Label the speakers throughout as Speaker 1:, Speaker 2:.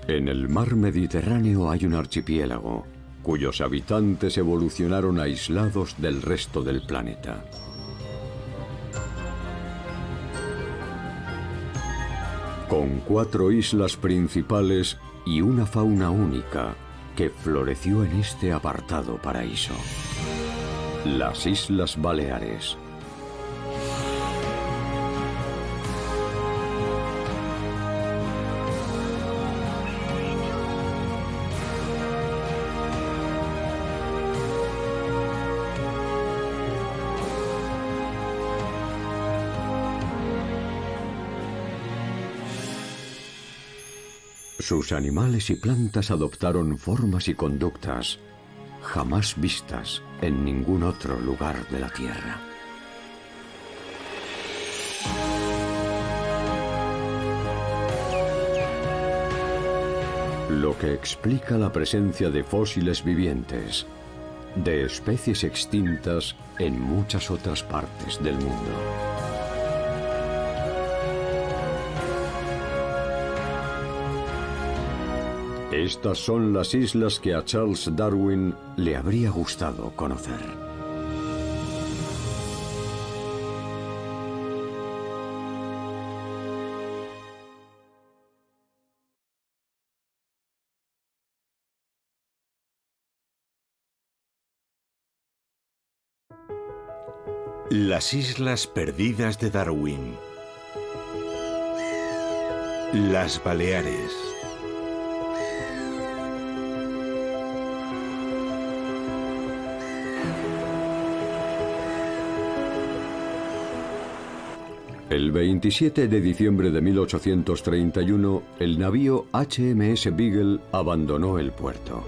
Speaker 1: En el mar Mediterráneo hay un archipiélago, cuyos habitantes evolucionaron aislados del resto del planeta. Con 4 islas principales y una fauna única que floreció en este apartado paraíso. Las Islas Baleares. Sus animales y plantas adoptaron formas y conductas jamás vistas en ningún otro lugar de la Tierra. Lo que explica la presencia de fósiles vivientes, de especies extintas en muchas otras partes del mundo. Estas son las islas que a Charles Darwin le habría gustado conocer.
Speaker 2: Las Islas Perdidas de Darwin. Las Baleares.
Speaker 1: El 27 de diciembre de 1831, el navío HMS Beagle abandonó el puerto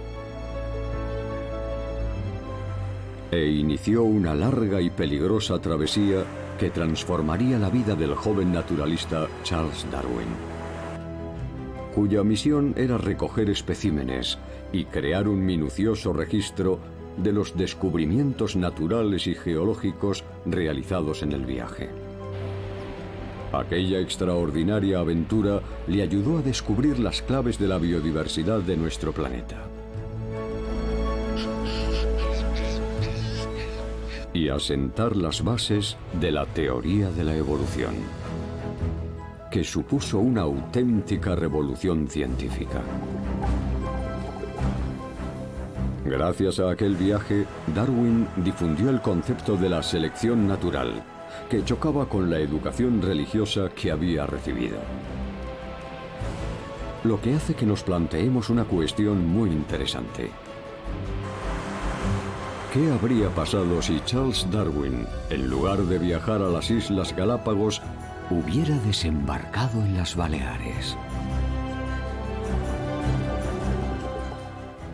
Speaker 1: e inició una larga y peligrosa travesía que transformaría la vida del joven naturalista Charles Darwin, cuya misión era recoger especímenes y crear un minucioso registro de los descubrimientos naturales y geológicos realizados en el viaje. Aquella extraordinaria aventura le ayudó a descubrir las claves de la biodiversidad de nuestro planeta y a sentar las bases de la teoría de la evolución, que supuso una auténtica revolución científica. Gracias a aquel viaje, Darwin difundió el concepto de la selección natural, que chocaba con la educación religiosa que había recibido. Lo que hace que nos planteemos una cuestión muy interesante. ¿Qué habría pasado si Charles Darwin, en lugar de viajar a las Islas Galápagos, hubiera desembarcado en las Baleares?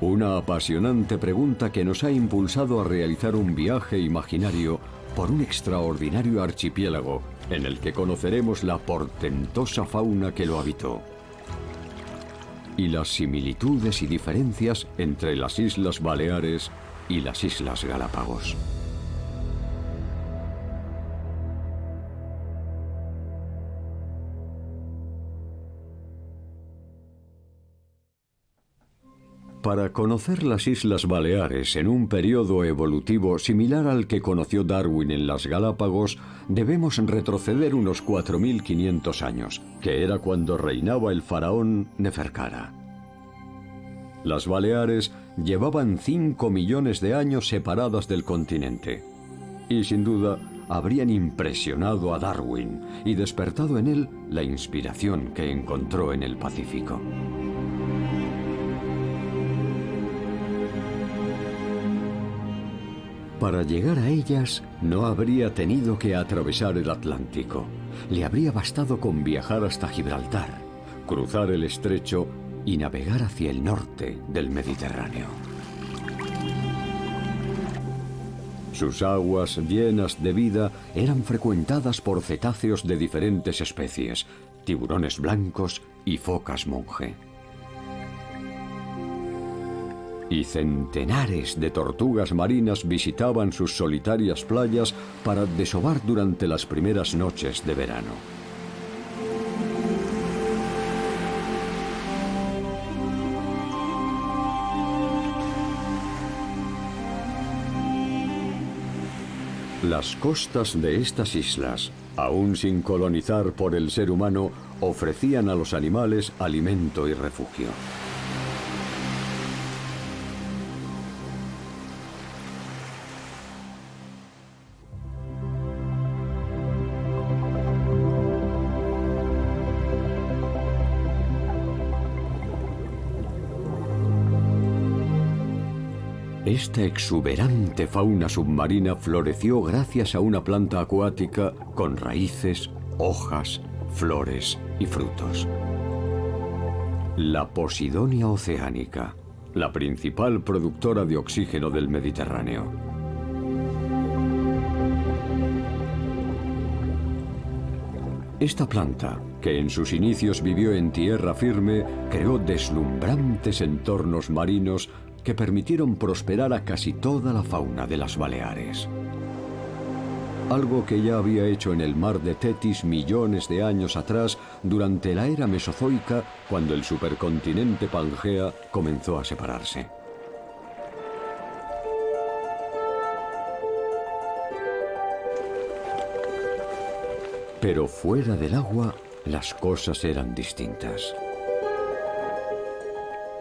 Speaker 1: Una apasionante pregunta que nos ha impulsado a realizar un viaje imaginario por un extraordinario archipiélago en el que conoceremos la portentosa fauna que lo habitó y las similitudes y diferencias entre las Islas Baleares y las Islas Galápagos. Para conocer las Islas Baleares en un periodo evolutivo similar al que conoció Darwin en las Galápagos, debemos retroceder unos 4.500 años, que era cuando reinaba el faraón Neferkara. Las Baleares llevaban 5 millones de años separadas del continente, y sin duda habrían impresionado a Darwin y despertado en él la inspiración que encontró en el Pacífico. Para llegar a ellas no habría tenido que atravesar el Atlántico. Le habría bastado con viajar hasta Gibraltar, cruzar el estrecho y navegar hacia el norte del Mediterráneo. Sus aguas, llenas de vida, eran frecuentadas por cetáceos de diferentes especies, tiburones blancos y focas monje. Y centenares de tortugas marinas visitaban sus solitarias playas para desovar durante las primeras noches de verano. Las costas de estas islas, aún sin colonizar por el ser humano, ofrecían a los animales alimento y refugio. Esta exuberante fauna submarina floreció gracias a una planta acuática con raíces, hojas, flores y frutos. La Posidonia oceanica, la principal productora de oxígeno del Mediterráneo. Esta planta, que en sus inicios vivió en tierra firme, creó deslumbrantes entornos marinos que permitieron prosperar a casi toda la fauna de las Baleares. Algo que ya había hecho en el mar de Tetis millones de años atrás, durante la era mesozoica, cuando el supercontinente Pangea comenzó a separarse. Pero fuera del agua, las cosas eran distintas.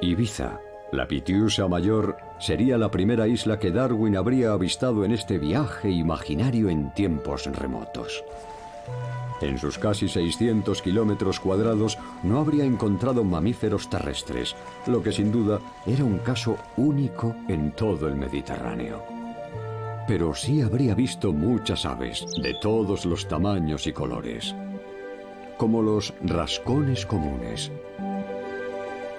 Speaker 1: Ibiza, la Pitiusa Mayor, sería la primera isla que Darwin habría avistado en este viaje imaginario en tiempos remotos. En sus casi 600 kilómetros cuadrados no habría encontrado mamíferos terrestres, lo que sin duda era un caso único en todo el Mediterráneo. Pero sí habría visto muchas aves, de todos los tamaños y colores, como los rascones comunes,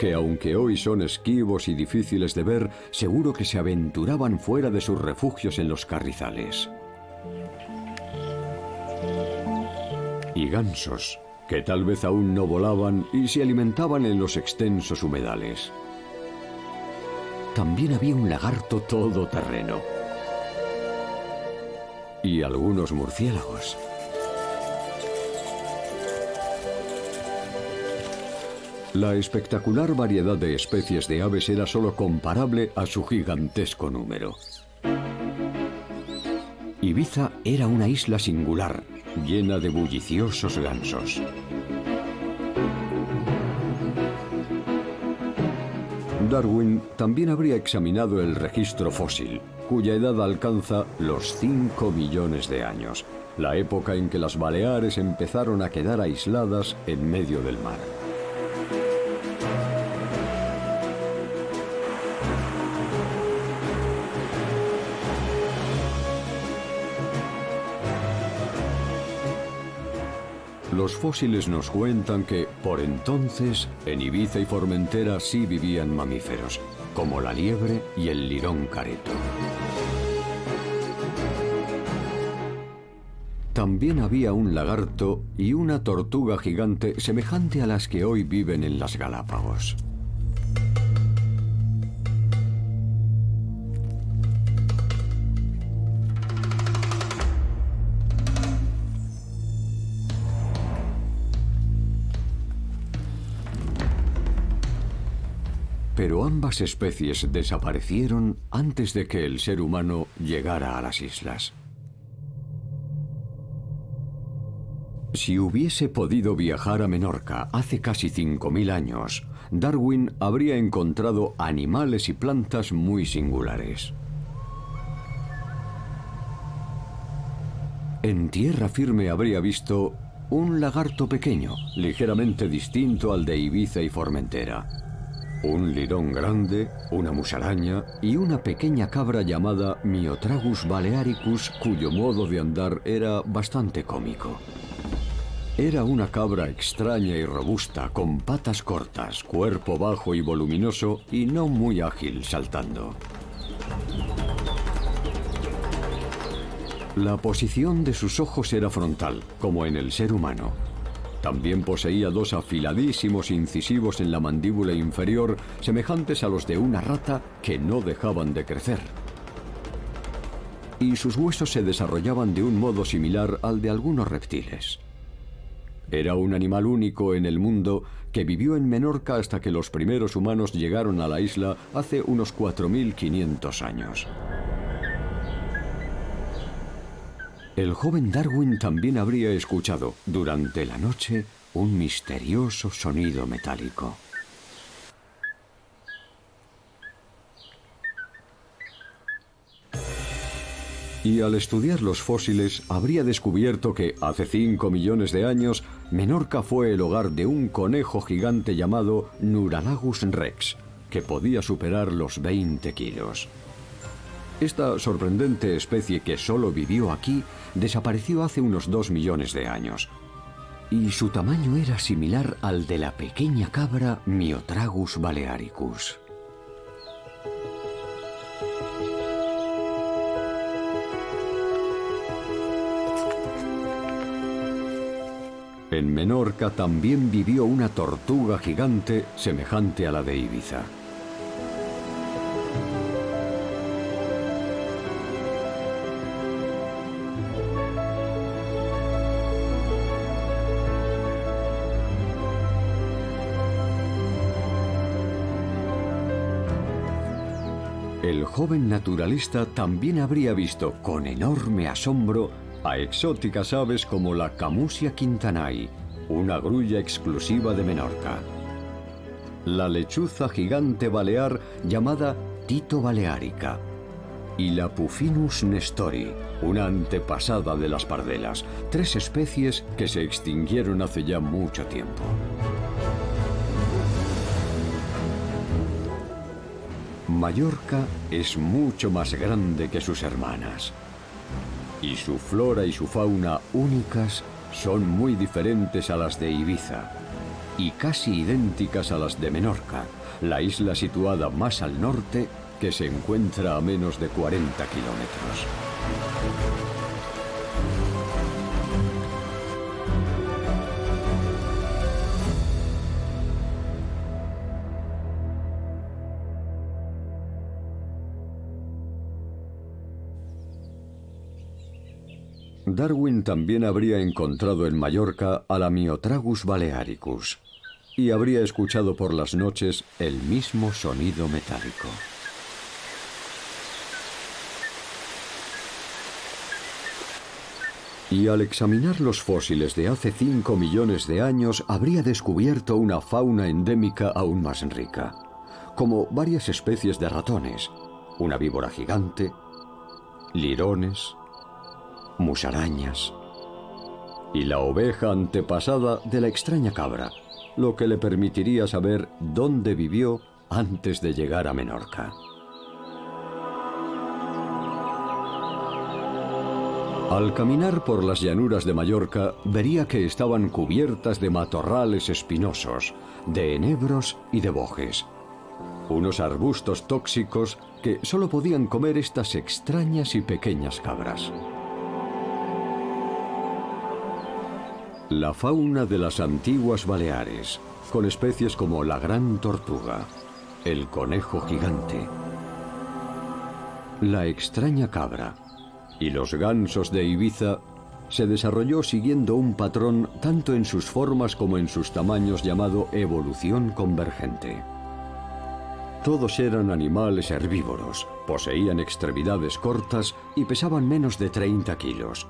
Speaker 1: que aunque hoy son esquivos y difíciles de ver, seguro que se aventuraban fuera de sus refugios en los carrizales. Y gansos, que tal vez aún no volaban y se alimentaban en los extensos humedales. También había un lagarto todoterreno. Y algunos murciélagos. La espectacular variedad de especies de aves era solo comparable a su gigantesco número. Ibiza era una isla singular, llena de bulliciosos gansos. Darwin también habría examinado el registro fósil, cuya edad alcanza los 5 millones de años, la época en que las Baleares empezaron a quedar aisladas en medio del mar. Los fósiles nos cuentan que, por entonces, en Ibiza y Formentera sí vivían mamíferos, como la liebre y el lirón careto. También había un lagarto y una tortuga gigante semejante a las que hoy viven en las Galápagos. Pero ambas especies desaparecieron antes de que el ser humano llegara a las islas. Si hubiese podido viajar a Menorca hace casi 5.000 años, Darwin habría encontrado animales y plantas muy singulares. En tierra firme habría visto un lagarto pequeño, ligeramente distinto al de Ibiza y Formentera. Un lirón grande, una musaraña y una pequeña cabra llamada Myotragus balearicus, cuyo modo de andar era bastante cómico. Era una cabra extraña y robusta, con patas cortas, cuerpo bajo y voluminoso y no muy ágil saltando. La posición de sus ojos era frontal, como en el ser humano. También poseía 2 afiladísimos incisivos en la mandíbula inferior, semejantes a los de una rata, que no dejaban de crecer. Y sus huesos se desarrollaban de un modo similar al de algunos reptiles. Era un animal único en el mundo que vivió en Menorca hasta que los primeros humanos llegaron a la isla hace unos 4.500 años. El joven Darwin también habría escuchado durante la noche un misterioso sonido metálico. Y al estudiar los fósiles habría descubierto que hace 5 millones de años Menorca fue el hogar de un conejo gigante llamado Nuralagus rex, que podía superar los 20 kilos. Esta sorprendente especie que solo vivió aquí desapareció hace unos 2 millones de años. Y su tamaño era similar al de la pequeña cabra Myotragus balearicus. En Menorca también vivió una tortuga gigante semejante a la de Ibiza. El joven naturalista también habría visto con enorme asombro a exóticas aves como la Camusia quintanae, una grulla exclusiva de Menorca. La lechuza gigante balear llamada Tito balearica. Y la Puffinus nestori, una antepasada de las pardelas, 3 especies que se extinguieron hace ya mucho tiempo. Mallorca es mucho más grande que sus hermanas. Y su flora y su fauna únicas son muy diferentes a las de Ibiza y casi idénticas a las de Menorca, la isla situada más al norte que se encuentra a menos de 40 kilómetros. Darwin también habría encontrado en Mallorca a la Myotragus balearicus y habría escuchado por las noches el mismo sonido metálico. Y al examinar los fósiles de hace 5 millones de años habría descubierto una fauna endémica aún más rica, como varias especies de ratones, una víbora gigante, lirones, musarañas y la oveja antepasada de la extraña cabra, lo que le permitiría saber dónde vivió antes de llegar a Menorca. Al caminar por las llanuras de Mallorca, vería que estaban cubiertas de matorrales espinosos, de enebros y de bojes, unos arbustos tóxicos que solo podían comer estas extrañas y pequeñas cabras. La fauna de las antiguas Baleares, con especies como la gran tortuga, el conejo gigante, la extraña cabra y los gansos de Ibiza, se desarrolló siguiendo un patrón tanto en sus formas como en sus tamaños llamado evolución convergente. Todos eran animales herbívoros, poseían extremidades cortas y pesaban menos de 30 kilos.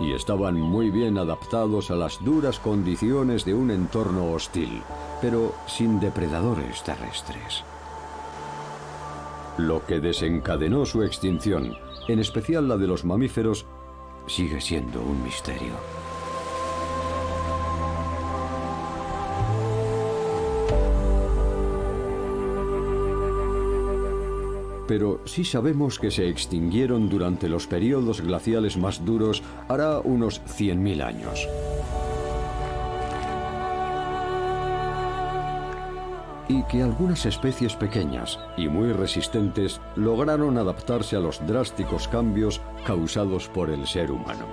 Speaker 1: Y estaban muy bien adaptados a las duras condiciones de un entorno hostil, pero sin depredadores terrestres. Lo que desencadenó su extinción, en especial la de los mamíferos, sigue siendo un misterio. Pero sí sabemos que se extinguieron durante los periodos glaciales más duros hará unos 100.000 años. Y que algunas especies pequeñas y muy resistentes lograron adaptarse a los drásticos cambios causados por el ser humano.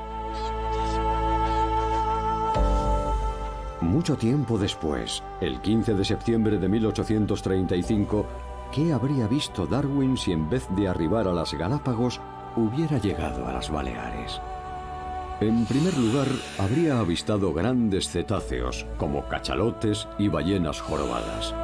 Speaker 1: Mucho tiempo después, el 15 de septiembre de 1835, ¿qué habría visto Darwin si en vez de arribar a las Galápagos hubiera llegado a las Baleares? En primer lugar, habría avistado grandes cetáceos como cachalotes y ballenas jorobadas.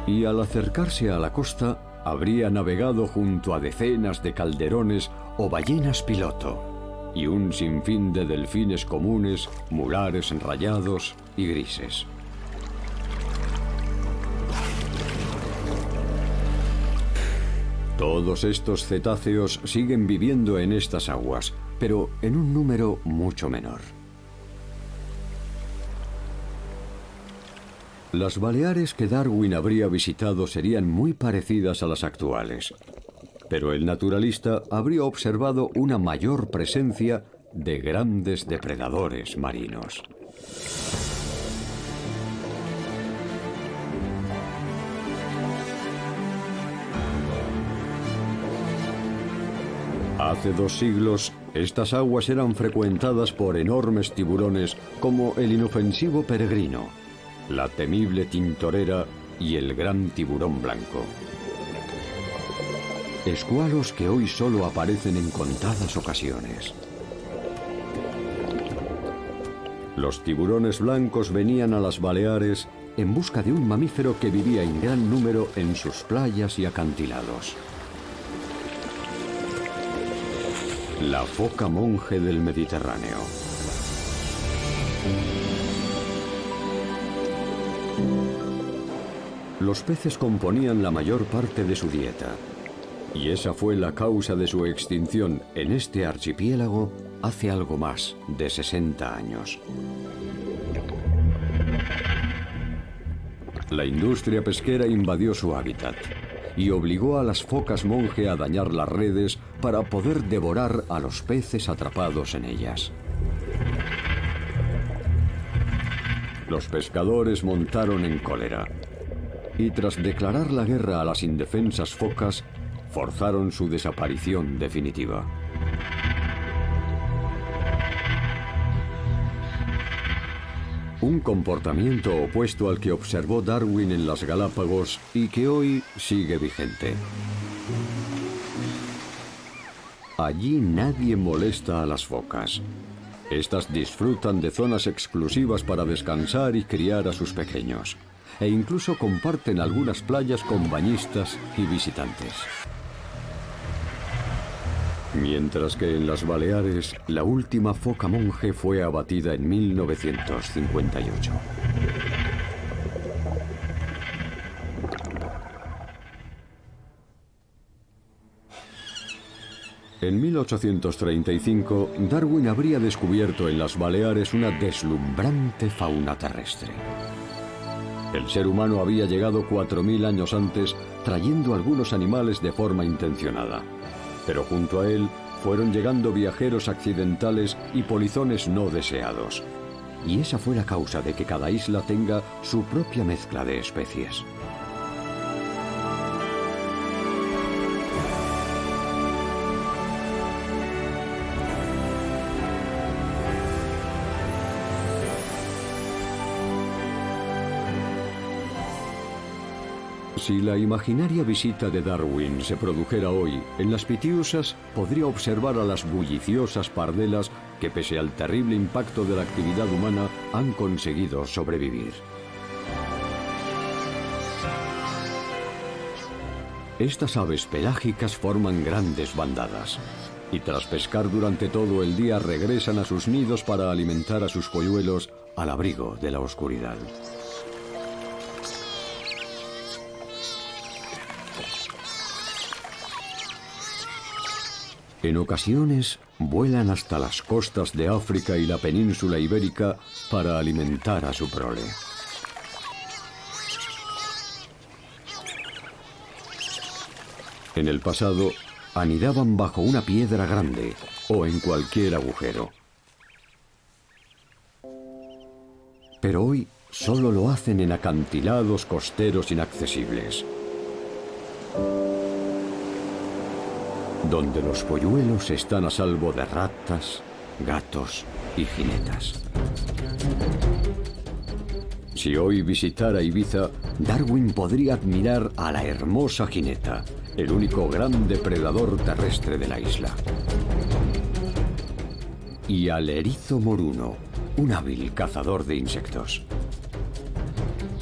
Speaker 1: Y al acercarse a la costa, habría navegado junto a decenas de calderones o ballenas piloto, y un sinfín de delfines comunes, mulares rayados y grises. Todos estos cetáceos siguen viviendo en estas aguas, pero en un número mucho menor. Las Baleares que Darwin habría visitado serían muy parecidas a las actuales, pero el naturalista habría observado una mayor presencia de grandes depredadores marinos. Hace 2 siglos, estas aguas eran frecuentadas por enormes tiburones como el inofensivo peregrino, la temible tintorera y el gran tiburón blanco. Escualos que hoy solo aparecen en contadas ocasiones. Los tiburones blancos venían a las Baleares en busca de un mamífero que vivía en gran número en sus playas y acantilados. La foca monje del Mediterráneo. Los peces componían la mayor parte de su dieta, y esa fue la causa de su extinción en este archipiélago hace algo más de 60 años. La industria pesquera invadió su hábitat y obligó a las focas monje a dañar las redes para poder devorar a los peces atrapados en ellas. Los pescadores montaron en cólera y tras declarar la guerra a las indefensas focas, forzaron su desaparición definitiva. Un comportamiento opuesto al que observó Darwin en las Galápagos y que hoy sigue vigente. Allí nadie molesta a las focas. Estas disfrutan de zonas exclusivas para descansar y criar a sus pequeños, e incluso comparten algunas playas con bañistas y visitantes. Mientras que en las Baleares, la última foca monje fue abatida en 1958. En 1835, Darwin habría descubierto en las Baleares una deslumbrante fauna terrestre. El ser humano había llegado 4000 años antes, trayendo algunos animales de forma intencionada. Pero junto a él fueron llegando viajeros accidentales y polizones no deseados. Y esa fue la causa de que cada isla tenga su propia mezcla de especies. Si la imaginaria visita de Darwin se produjera hoy, en las Pitiusas podría observar a las bulliciosas pardelas que, pese al terrible impacto de la actividad humana, han conseguido sobrevivir. Estas aves pelágicas forman grandes bandadas y tras pescar durante todo el día regresan a sus nidos para alimentar a sus polluelos al abrigo de la oscuridad. En ocasiones, vuelan hasta las costas de África y la península ibérica para alimentar a su prole. En el pasado, anidaban bajo una piedra grande o en cualquier agujero. Pero hoy solo lo hacen en acantilados costeros inaccesibles, donde los polluelos están a salvo de ratas, gatos y jinetas. Si hoy visitara Ibiza, Darwin podría admirar a la hermosa jineta, el único gran depredador terrestre de la isla. Y al erizo moruno, un hábil cazador de insectos.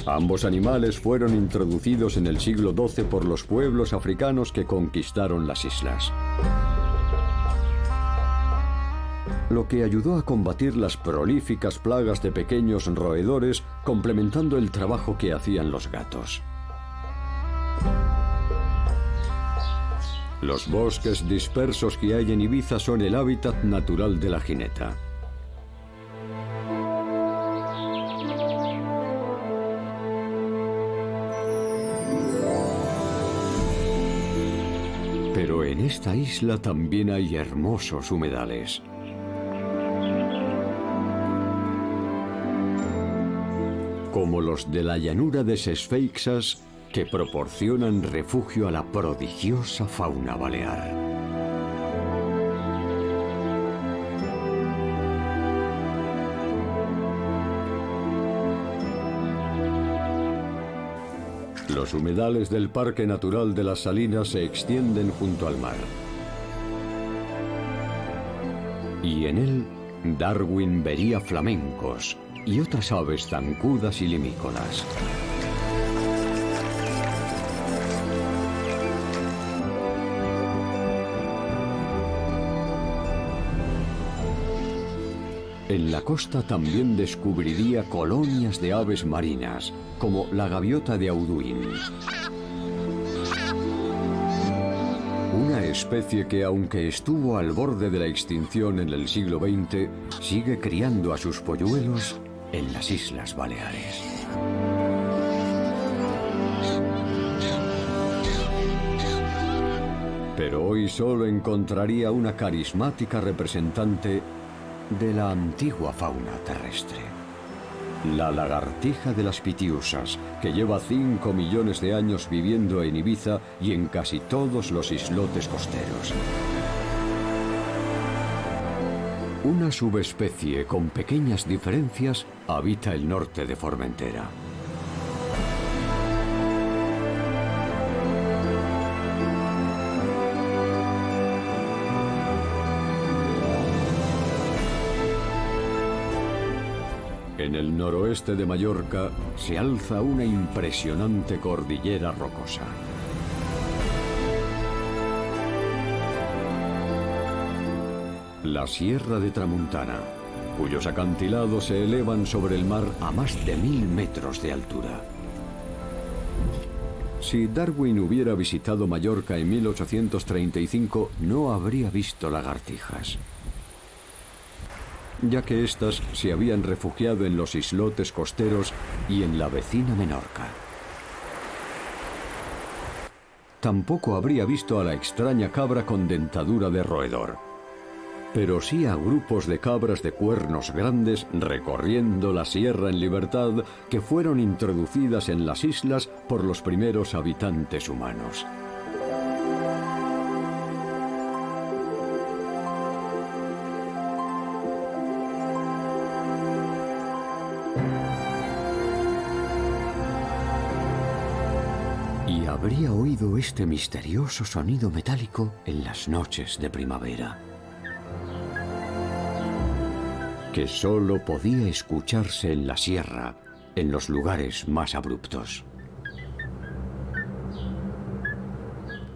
Speaker 1: Ambos animales fueron introducidos en el siglo XII por los pueblos africanos que conquistaron las islas, lo que ayudó a combatir las prolíficas plagas de pequeños roedores, complementando el trabajo que hacían los gatos. Los bosques dispersos que hay en Ibiza son el hábitat natural de la jineta. Pero en esta isla también hay hermosos humedales. Como los de la llanura de Sesfeixas, que proporcionan refugio a la prodigiosa fauna balear. Los humedales del Parque Natural de las Salinas se extienden junto al mar. Y en él, Darwin vería flamencos y otras aves zancudas y limícolas. En la costa también descubriría colonias de aves marinas, como la gaviota de Auduin. Una especie que, aunque estuvo al borde de la extinción en el siglo XX, sigue criando a sus polluelos en las Islas Baleares. Pero hoy solo encontraría una carismática representante de la antigua fauna terrestre. La lagartija de las Pitiusas, que lleva 5 millones de años viviendo en Ibiza y en casi todos los islotes costeros. Una subespecie con pequeñas diferencias habita el norte de Formentera. En el noroeste de Mallorca se alza una impresionante cordillera rocosa. La Sierra de Tramuntana, cuyos acantilados se elevan sobre el mar a más de 1000 metros de altura. Si Darwin hubiera visitado Mallorca en 1835, no habría visto lagartijas, ya que éstas se habían refugiado en los islotes costeros y en la vecina Menorca. Tampoco habría visto a la extraña cabra con dentadura de roedor, pero sí a grupos de cabras de cuernos grandes recorriendo la sierra en libertad, que fueron introducidas en las islas por los primeros habitantes humanos. Y habría oído este misterioso sonido metálico en las noches de primavera, que solo podía escucharse en la sierra, en los lugares más abruptos.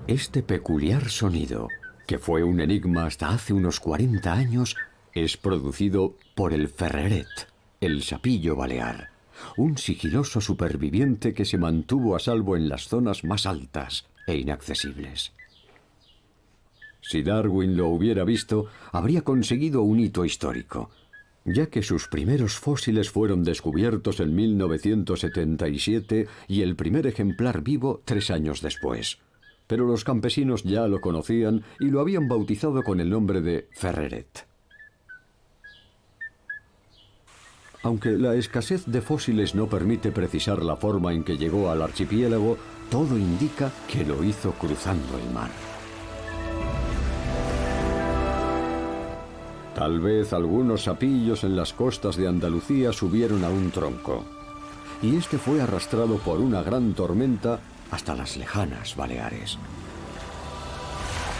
Speaker 1: Este peculiar sonido, que fue un enigma hasta hace unos 40 años, es producido por el ferreret, el sapillo balear, un sigiloso superviviente que se mantuvo a salvo en las zonas más altas e inaccesibles. Si Darwin lo hubiera visto, habría conseguido un hito histórico, ya que sus primeros fósiles fueron descubiertos en 1977 y el primer ejemplar vivo 3 años después. Pero los campesinos ya lo conocían y lo habían bautizado con el nombre de ferreret. Aunque la escasez de fósiles no permite precisar la forma en que llegó al archipiélago, todo indica que lo hizo cruzando el mar. Tal vez algunos sapillos en las costas de Andalucía subieron a un tronco, y este fue arrastrado por una gran tormenta hasta las lejanas Baleares,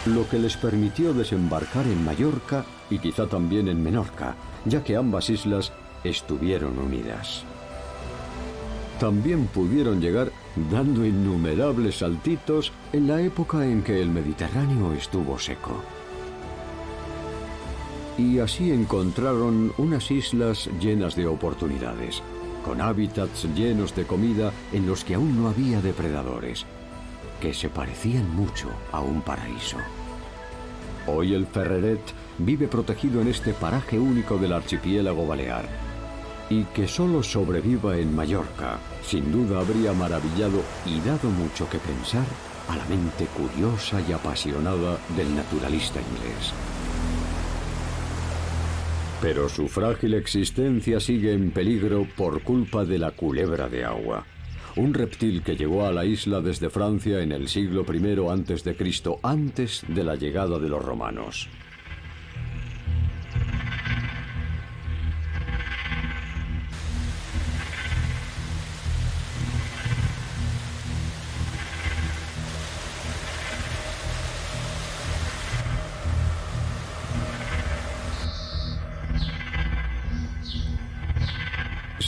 Speaker 1: lo que les permitió desembarcar en Mallorca y quizá también en Menorca, ya que ambas islas estuvieron unidas. también pudieron llegar dando innumerables saltitos en la época en que el Mediterráneo estuvo seco. Y así encontraron unas islas llenas de oportunidades, con hábitats llenos de comida en los que aún no había depredadores, que se parecían mucho a un paraíso. Hoy el Ferreret vive protegido en este paraje único del archipiélago balear, y que solo sobreviva en Mallorca, sin duda habría maravillado y dado mucho que pensar a la mente curiosa y apasionada del naturalista inglés. Pero su frágil existencia sigue en peligro por culpa de la culebra de agua, un reptil que llegó a la isla desde Francia en el siglo I a.C., antes de la llegada de los romanos.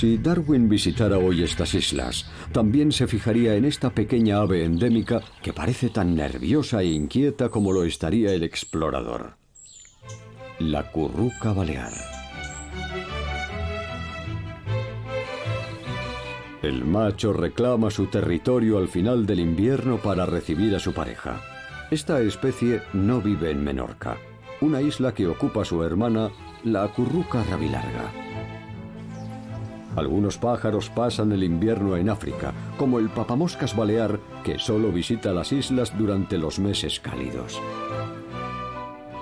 Speaker 1: Si Darwin visitara hoy estas islas, también se fijaría en esta pequeña ave endémica que parece tan nerviosa e inquieta como lo estaría el explorador. La curruca balear. El macho reclama su territorio al final del invierno para recibir a su pareja. Esta especie no vive en Menorca, una isla que ocupa su hermana, la curruca rabilarga. Algunos pájaros pasan el invierno en África, como el papamoscas balear, que solo visita las islas durante los meses cálidos.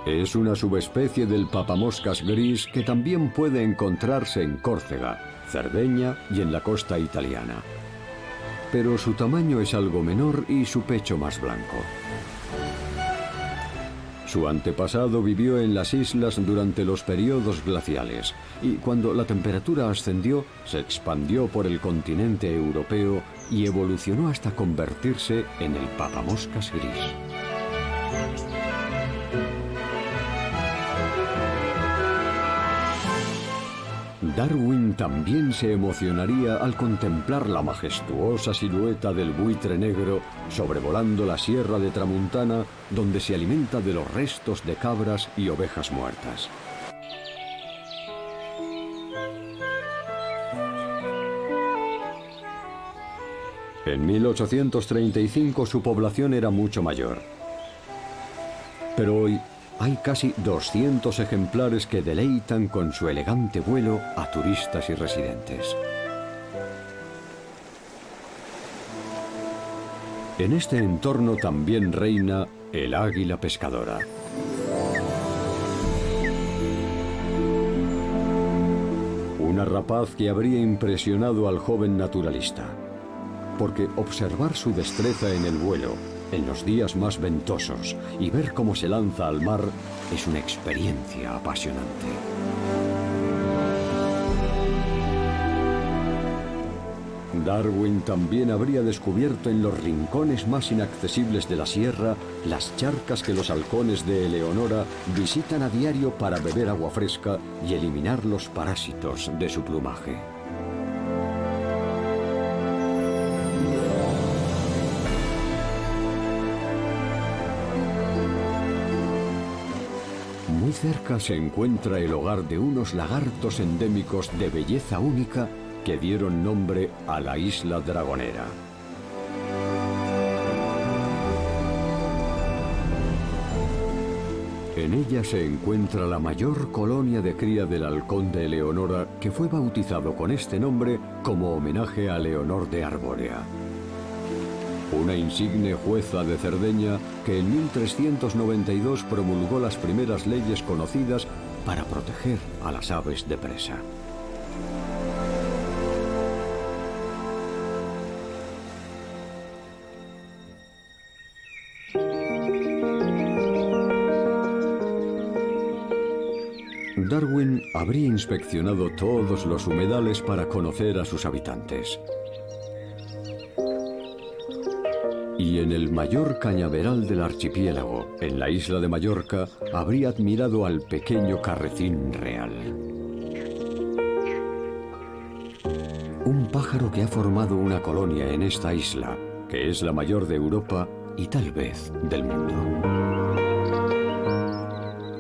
Speaker 1: Es una subespecie del papamoscas gris que también puede encontrarse en Córcega, Cerdeña y en la costa italiana. Pero su tamaño es algo menor y su pecho más blanco. Su antepasado vivió en las islas durante los periodos glaciales y cuando la temperatura ascendió, se expandió por el continente europeo y evolucionó hasta convertirse en el papamoscas gris. Darwin también se emocionaría al contemplar la majestuosa silueta del buitre negro sobrevolando la Sierra de Tramuntana, donde se alimenta de los restos de cabras y ovejas muertas. En 1835 su población era mucho mayor. Pero hoy hay casi 200 ejemplares que deleitan con su elegante vuelo a turistas y residentes. En este entorno también reina el águila pescadora. Una rapaz que habría impresionado al joven naturalista, porque observar su destreza en el vuelo, en los días más ventosos, y ver cómo se lanza al mar es una experiencia apasionante. Darwin también habría descubierto en los rincones más inaccesibles de la sierra las charcas que los halcones de Eleonora visitan a diario para beber agua fresca y eliminar los parásitos de su plumaje. Muy cerca se encuentra el hogar de unos lagartos endémicos de belleza única que dieron nombre a la isla Dragonera. En ella se encuentra la mayor colonia de cría del halcón de Eleonora, que fue bautizado con este nombre como homenaje a Leonor de Arbórea, una insigne jueza de Cerdeña que en 1392 promulgó las primeras leyes conocidas para proteger a las aves de presa. Darwin habría inspeccionado todos los humedales para conocer a sus habitantes. Y en el mayor cañaveral del archipiélago, en la isla de Mallorca, habría admirado al pequeño carrecín real. un pájaro que ha formado una colonia en esta isla, que es la mayor de Europa y tal vez del mundo.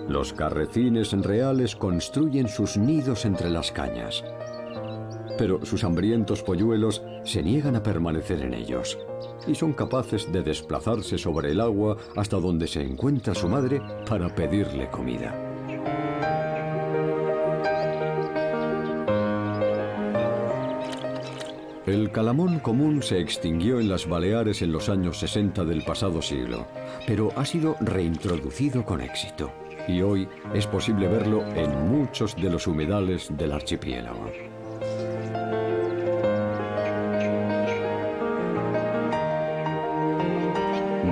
Speaker 1: Los carrecines reales construyen sus nidos entre las cañas, pero sus hambrientos polluelos se niegan a permanecer en ellos y son capaces de desplazarse sobre el agua hasta donde se encuentra su madre para pedirle comida. El calamón común se extinguió en las Baleares en los años 60 del pasado siglo, pero ha sido reintroducido con éxito y hoy es posible verlo en muchos de los humedales del archipiélago.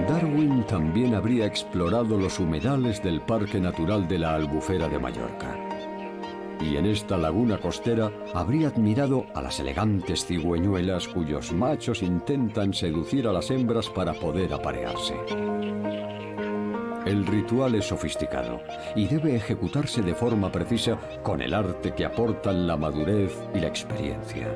Speaker 1: Darwin también habría explorado los humedales del Parque Natural de la Albufera de Mallorca. Y en esta laguna costera habría admirado a las elegantes cigüeñuelas cuyos machos intentan seducir a las hembras para poder aparearse. El ritual es sofisticado y debe ejecutarse de forma precisa con el arte que aportan la madurez y la experiencia.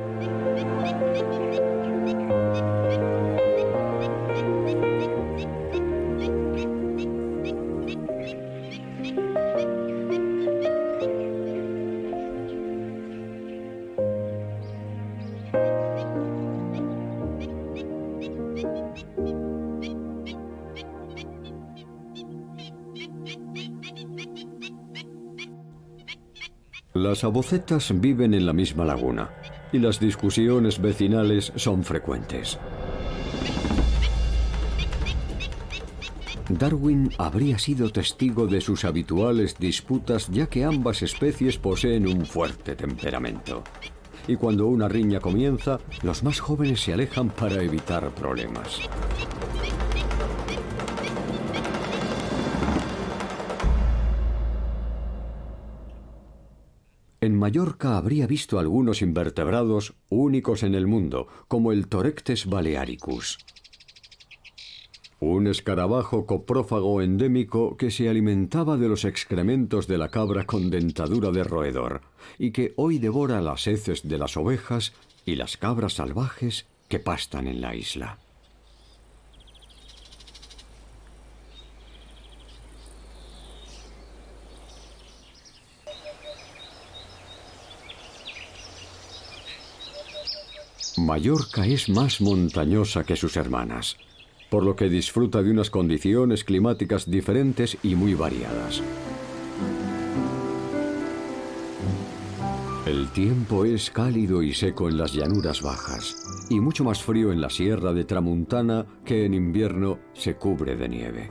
Speaker 1: Las abocetas viven en la misma laguna y las discusiones vecinales son frecuentes. Darwin habría sido testigo de sus habituales disputas, ya que ambas especies poseen un fuerte temperamento. Y cuando una riña comienza, los más jóvenes se alejan para evitar problemas. En Mallorca habría visto algunos invertebrados únicos en el mundo, como el Torectes balearicus, un escarabajo coprófago endémico que se alimentaba de los excrementos de la cabra con dentadura de roedor y que hoy devora las heces de las ovejas y las cabras salvajes que pastan en la isla. Mallorca es más montañosa que sus hermanas, por lo que disfruta de unas condiciones climáticas diferentes y muy variadas. El tiempo es cálido y seco en las llanuras bajas, y mucho más frío en la Sierra de Tramuntana, que en invierno se cubre de nieve.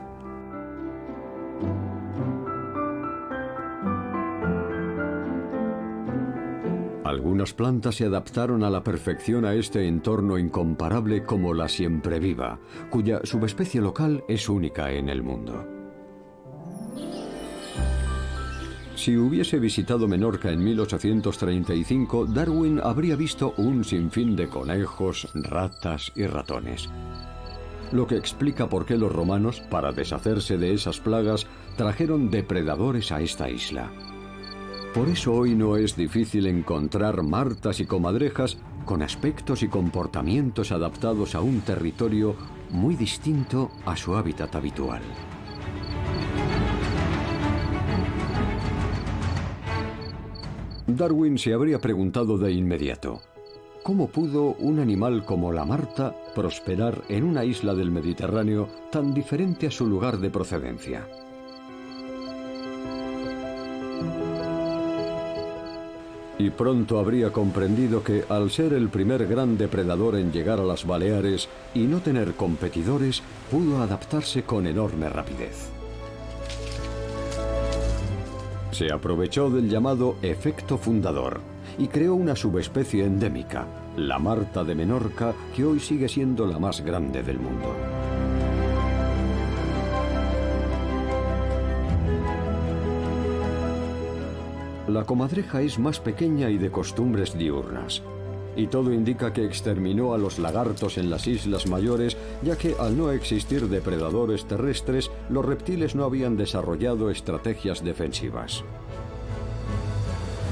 Speaker 1: Algunas plantas se adaptaron a la perfección a este entorno incomparable, como la siempreviva, cuya subespecie local es única en el mundo. Si hubiese visitado Menorca en 1835, Darwin habría visto un sinfín de conejos, ratas y ratones. Lo que explica por qué los romanos, para deshacerse de esas plagas, trajeron depredadores a esta isla. Por eso hoy no es difícil encontrar martas y comadrejas con aspectos y comportamientos adaptados a un territorio muy distinto a su hábitat habitual. Darwin se habría preguntado de inmediato, ¿cómo pudo un animal como la marta prosperar en una isla del Mediterráneo tan diferente a su lugar de procedencia? Y pronto habría comprendido que, al ser el primer gran depredador en llegar a las Baleares y no tener competidores, pudo adaptarse con enorme rapidez. Se aprovechó del llamado efecto fundador y creó una subespecie endémica, la marta de Menorca, que hoy sigue siendo la más grande del mundo. La comadreja es más pequeña y de costumbres diurnas, y todo indica que exterminó a los lagartos en las Islas Mayores, ya que al no existir depredadores terrestres, los reptiles no habían desarrollado estrategias defensivas.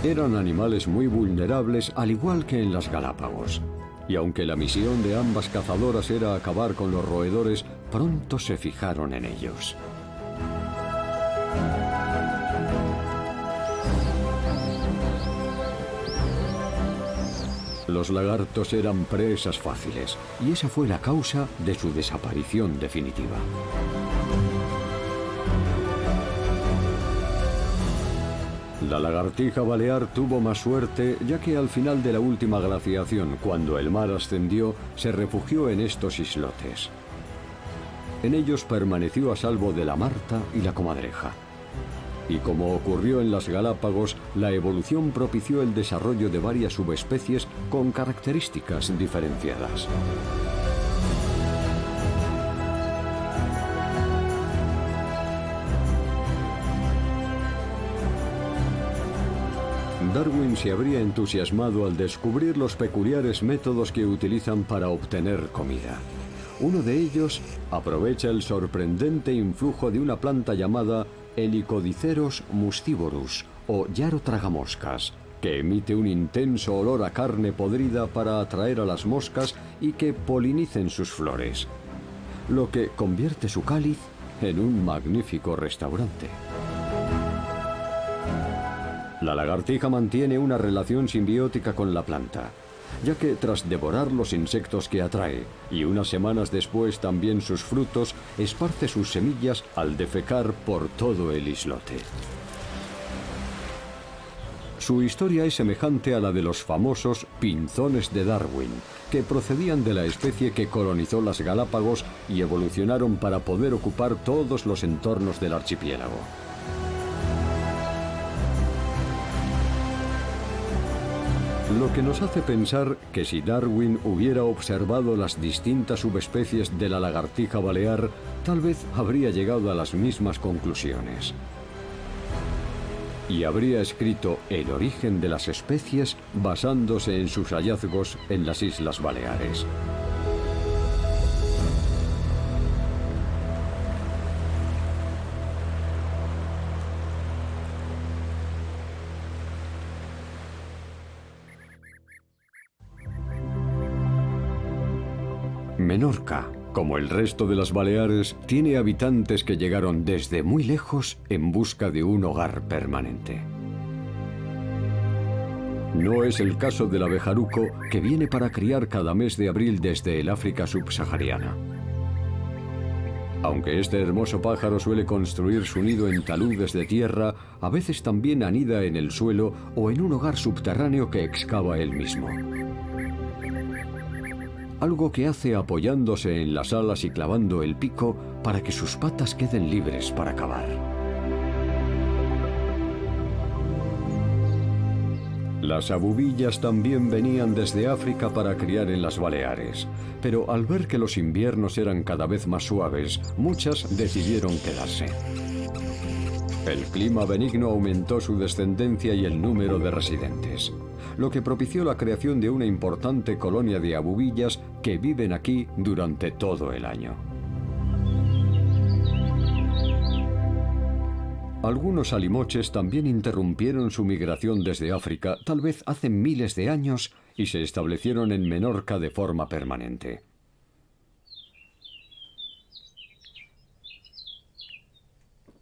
Speaker 1: Eran animales muy vulnerables, al igual que en las Galápagos. Y aunque la misión de ambas cazadoras era acabar con los roedores, pronto se fijaron en ellos. Los lagartos eran presas fáciles, y esa fue la causa de su desaparición definitiva. La lagartija balear tuvo más suerte, ya que al final de la última glaciación, cuando el mar ascendió, se refugió en estos islotes. En ellos permaneció a salvo de la marta y la comadreja. Y como ocurrió en las Galápagos, la evolución propició el desarrollo de varias subespecies con características diferenciadas. Darwin se habría entusiasmado al descubrir los peculiares métodos que utilizan para obtener comida. Uno de ellos aprovecha el sorprendente influjo de una planta llamada Helicodiceros mustivorus, o yaro tragamoscas, que emite un intenso olor a carne podrida para atraer a las moscas y que polinicen sus flores, lo que convierte su cáliz en un magnífico restaurante. La lagartija mantiene una relación simbiótica con la planta, ya que tras devorar los insectos que atrae y unas semanas después también sus frutos, esparce sus semillas al defecar por todo el islote. Su historia es semejante a la de los famosos pinzones de Darwin, que procedían de la especie que colonizó las Galápagos y evolucionaron para poder ocupar todos los entornos del archipiélago. Lo que nos hace pensar que si Darwin hubiera observado las distintas subespecies de la lagartija balear, tal vez habría llegado a las mismas conclusiones. Y habría escrito El origen de las especies basándose en sus hallazgos en las Islas Baleares. Menorca, como el resto de las Baleares, tiene habitantes que llegaron desde muy lejos en busca de un hogar permanente. No es el caso del abejaruco, que viene para criar cada mes de abril desde el África subsahariana. Aunque este hermoso pájaro suele construir su nido en taludes de tierra, a veces también anida en el suelo o en un hogar subterráneo que excava él mismo. Algo que hace apoyándose en las alas y clavando el pico para que sus patas queden libres para cavar. Las abubillas también venían desde África para criar en las Baleares, pero al ver que los inviernos eran cada vez más suaves, muchas decidieron quedarse. El clima benigno aumentó su descendencia y el número de residentes, lo que propició la creación de una importante colonia de abubillas que viven aquí durante todo el año. Algunos alimoches también interrumpieron su migración desde África, tal vez hace miles de años, y se establecieron en Menorca de forma permanente.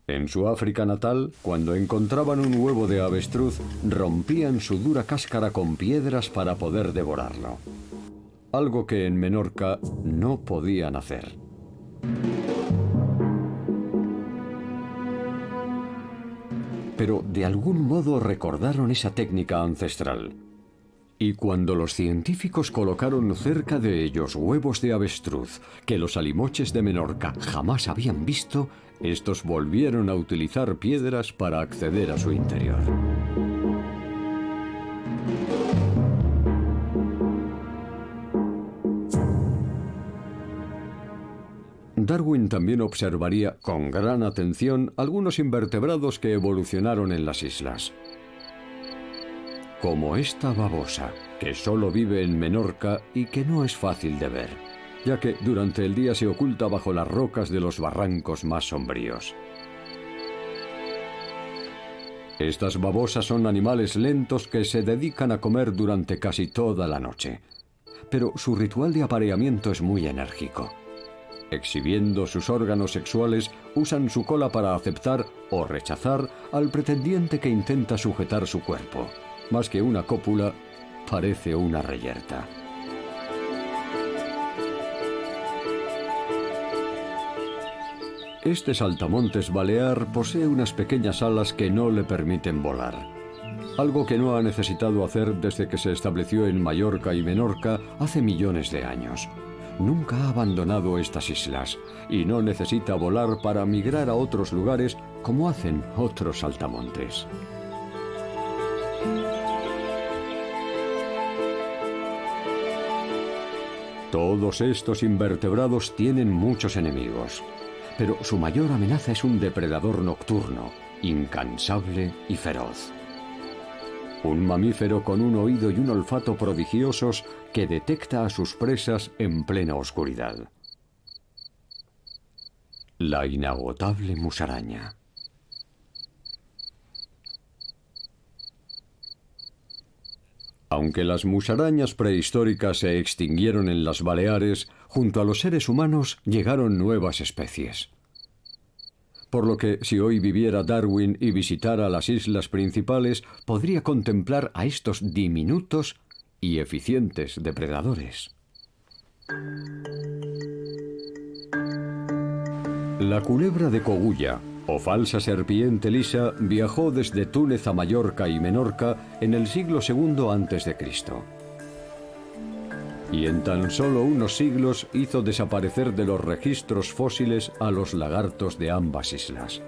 Speaker 1: En su África natal, cuando encontraban un huevo de avestruz, rompían su dura cáscara con piedras para poder devorarlo. Algo que en Menorca no podían hacer. Pero de algún modo recordaron esa técnica ancestral. Y cuando los científicos colocaron cerca de ellos huevos de avestruz que los alimoches de Menorca jamás habían visto, estos volvieron a utilizar piedras para acceder a su interior. Darwin también observaría con gran atención algunos invertebrados que evolucionaron en las islas, como esta babosa, que solo vive en Menorca y que no es fácil de ver, ya que durante el día se oculta bajo las rocas de los barrancos más sombríos. Estas babosas son animales lentos que se dedican a comer durante casi toda la noche. Pero su ritual de apareamiento es muy enérgico. Exhibiendo sus órganos sexuales, usan su cola para aceptar o rechazar al pretendiente que intenta sujetar su cuerpo. Más que una cópula, parece una reyerta. Este saltamontes balear posee unas pequeñas alas que no le permiten volar. Algo que no ha necesitado hacer desde que se estableció en Mallorca y Menorca hace millones de años. Nunca ha abandonado estas islas y no necesita volar para migrar a otros lugares como hacen otros saltamontes. Todos estos invertebrados tienen muchos enemigos, pero su mayor amenaza es un depredador nocturno, incansable y feroz. Un mamífero con un oído y un olfato prodigiosos que detecta a sus presas en plena oscuridad. La inagotable musaraña. Aunque las musarañas prehistóricas se extinguieron en las Baleares, junto a los seres humanos llegaron nuevas especies. Por lo que, si hoy viviera Darwin y visitara las islas principales, podría contemplar a estos diminutos y eficientes depredadores. La culebra de Cogulla, o falsa serpiente lisa, viajó desde Túnez a Mallorca y Menorca en el siglo II a.C. Y en tan solo unos siglos hizo desaparecer de los registros fósiles a los lagartos de ambas islas.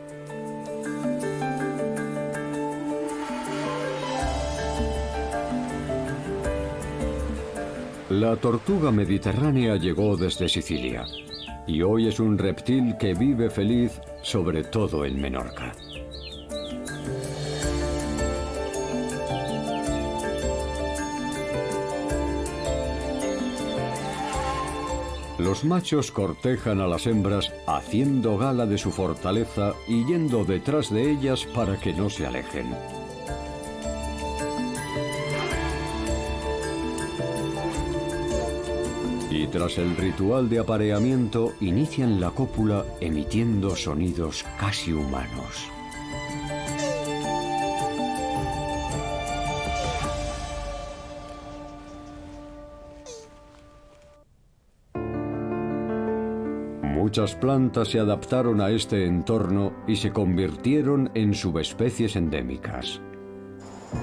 Speaker 1: La tortuga mediterránea llegó desde Sicilia, y hoy es un reptil que vive feliz sobre todo en Menorca. Los machos cortejan a las hembras haciendo gala de su fortaleza y yendo detrás de ellas para que no se alejen. Y tras el ritual de apareamiento inician la cópula emitiendo sonidos casi humanos. Muchas plantas se adaptaron a este entorno y se convirtieron en subespecies endémicas,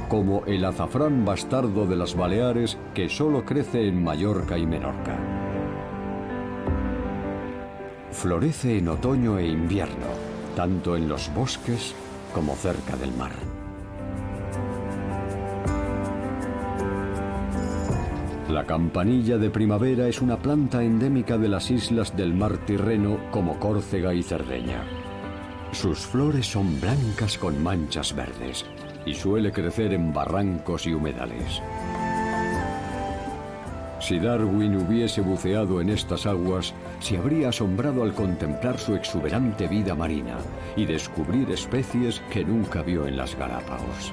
Speaker 1: como el azafrán bastardo de las Baleares, que solo crece en Mallorca y Menorca. Florece en otoño e invierno, tanto en los bosques como cerca del mar. La campanilla de primavera es una planta endémica de las islas del mar Tirreno como Córcega y Cerdeña. Sus flores son blancas con manchas verdes y suele crecer en barrancos y humedales. Si Darwin hubiese buceado en estas aguas, se habría asombrado al contemplar su exuberante vida marina y descubrir especies que nunca vio en las Galápagos.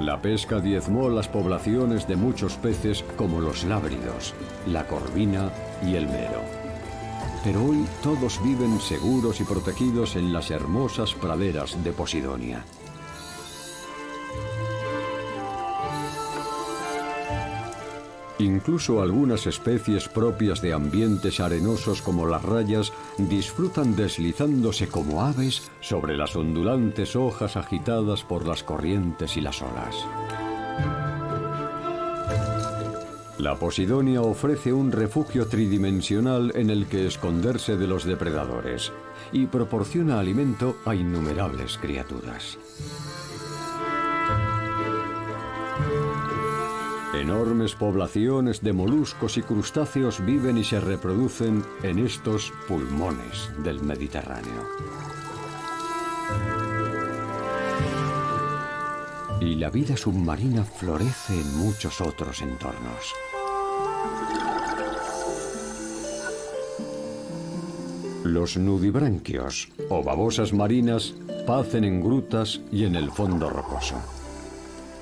Speaker 1: La pesca diezmó las poblaciones de muchos peces como los lábridos, la corvina y el mero. Pero hoy todos viven seguros y protegidos en las hermosas praderas de Posidonia. Incluso algunas especies propias de ambientes arenosos como las rayas disfrutan deslizándose como aves sobre las ondulantes hojas agitadas por las corrientes y las olas. La Posidonia ofrece un refugio tridimensional en el que esconderse de los depredadores y proporciona alimento a innumerables criaturas. Enormes poblaciones de moluscos y crustáceos viven y se reproducen en estos pulmones del Mediterráneo. Y la vida submarina florece en muchos otros entornos. Los nudibranquios, o babosas marinas, pacen en grutas y en el fondo rocoso.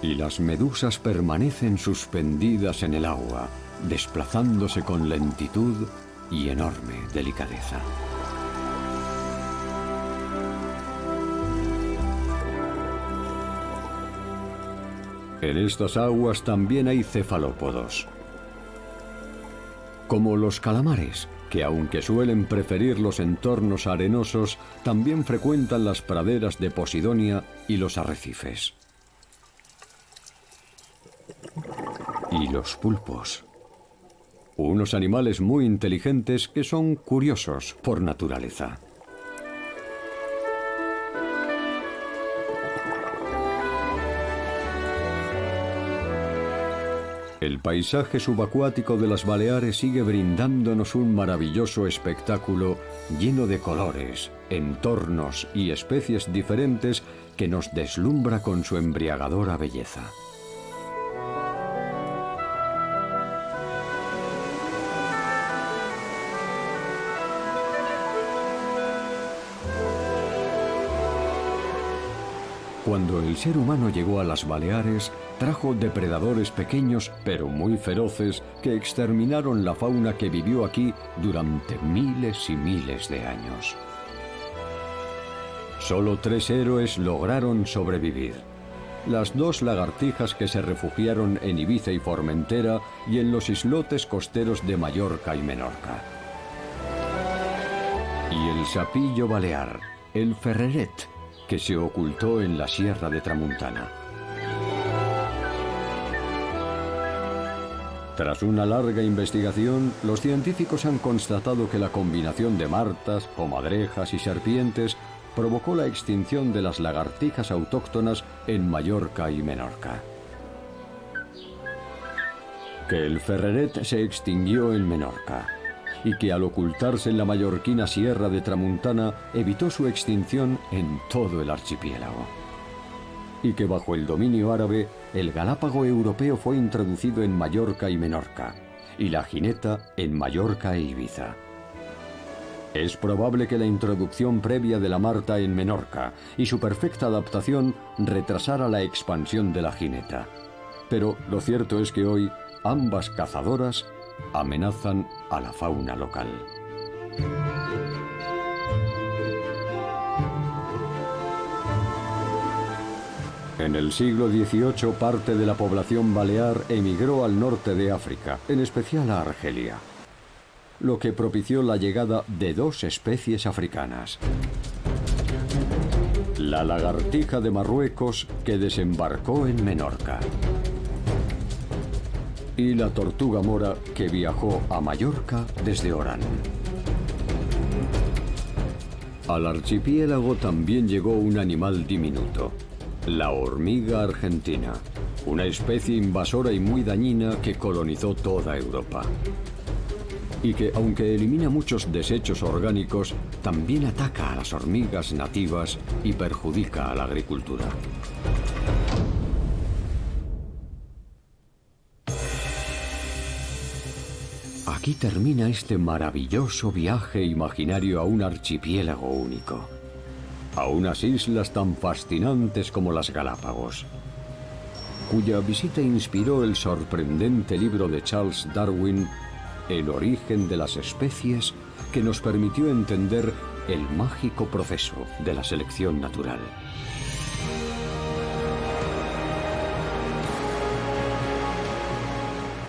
Speaker 1: Y las medusas permanecen suspendidas en el agua, desplazándose con lentitud y enorme delicadeza. En estas aguas también hay cefalópodos, como los calamares, que aunque suelen preferir los entornos arenosos, también frecuentan las praderas de Posidonia y los arrecifes. Y los pulpos, unos animales muy inteligentes que son curiosos por naturaleza. El paisaje subacuático de las Baleares sigue brindándonos un maravilloso espectáculo lleno de colores, entornos y especies diferentes que nos deslumbra con su embriagadora belleza. Cuando el ser humano llegó a las Baleares, trajo depredadores pequeños pero muy feroces que exterminaron la fauna que vivió aquí durante miles y miles de años. Solo 3 héroes lograron sobrevivir: las 2 lagartijas que se refugiaron en Ibiza y Formentera y en los islotes costeros de Mallorca y Menorca. Y el sapillo balear, el ferreret, que se ocultó en la Sierra de Tramuntana. Tras una larga investigación, los científicos han constatado que la combinación de martas, comadrejas y serpientes provocó la extinción de las lagartijas autóctonas en Mallorca y Menorca. Que el ferreret se extinguió en Menorca y que al ocultarse en la mallorquina Sierra de Tramuntana evitó su extinción en todo el archipiélago. Y que bajo el dominio árabe, el galápago europeo fue introducido en Mallorca y Menorca, y la jineta en Mallorca e Ibiza. Es probable que la introducción previa de la marta en Menorca y su perfecta adaptación retrasara la expansión de la jineta. Pero lo cierto es que hoy ambas cazadoras amenazan a la fauna local. En el siglo XVIII, parte de la población balear emigró al norte de África, en especial a Argelia, lo que propició la llegada de 2 especies africanas: la lagartija de Marruecos, que desembarcó en Menorca, y la tortuga mora, que viajó a Mallorca desde Orán. Al archipiélago también llegó un animal diminuto: la hormiga argentina, una especie invasora y muy dañina que colonizó toda Europa. Y que, aunque elimina muchos desechos orgánicos, también ataca a las hormigas nativas y perjudica a la agricultura. Aquí termina este maravilloso viaje imaginario a un archipiélago único, a unas islas tan fascinantes como las Galápagos, cuya visita inspiró el sorprendente libro de Charles Darwin, El origen de las especies, que nos permitió entender el mágico proceso de la selección natural.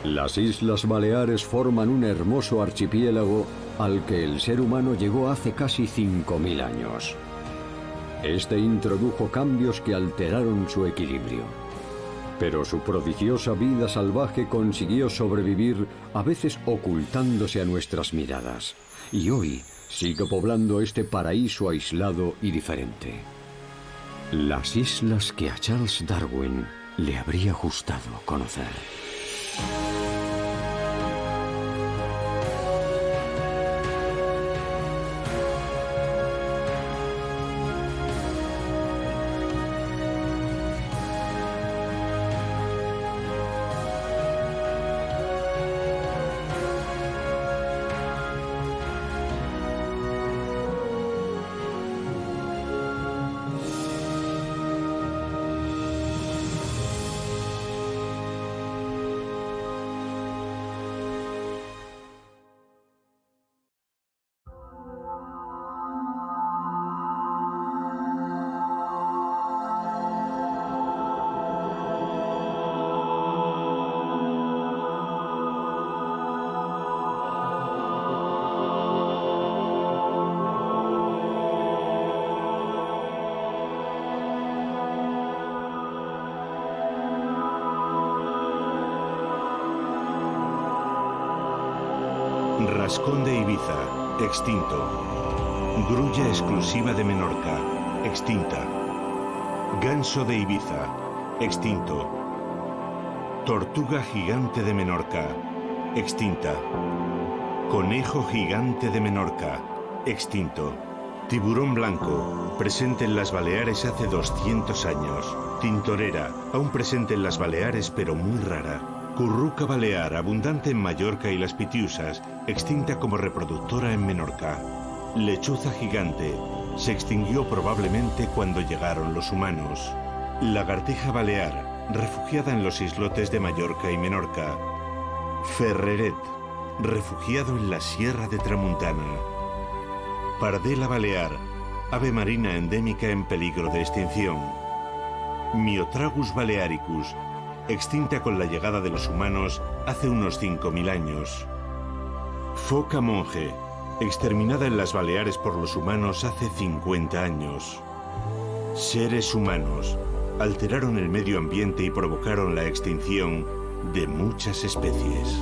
Speaker 1: Las Islas Baleares forman un hermoso archipiélago al que el ser humano llegó hace casi 5.000 años. Este introdujo cambios que alteraron su equilibrio, pero su prodigiosa vida salvaje consiguió sobrevivir, a veces ocultándose a nuestras miradas, y hoy sigue poblando este paraíso aislado y diferente. Las islas que a Charles Darwin le habría gustado conocer.
Speaker 2: Tarascón de Ibiza, extinto. Grulla exclusiva de Menorca, extinta. Ganso de Ibiza, extinto. Tortuga gigante de Menorca, extinta. Conejo gigante de Menorca, extinto. Tiburón blanco, presente en las Baleares hace 200 años. Tintorera, aún presente en las Baleares pero muy rara. Curruca balear, abundante en Mallorca y las Pitiusas, extinta como reproductora en Menorca. Lechuza gigante, se extinguió probablemente cuando llegaron los humanos. Lagartija balear, refugiada en los islotes de Mallorca y Menorca. Ferreret, refugiado en la Sierra de Tramuntana. Pardela balear, ave marina endémica en peligro de extinción. Myotragus balearicus, extinta con la llegada de los humanos hace unos 5.000 años. Foca monje, exterminada en las Baleares por los humanos hace 50 años. Seres humanos alteraron el medio ambiente y provocaron la extinción de muchas especies.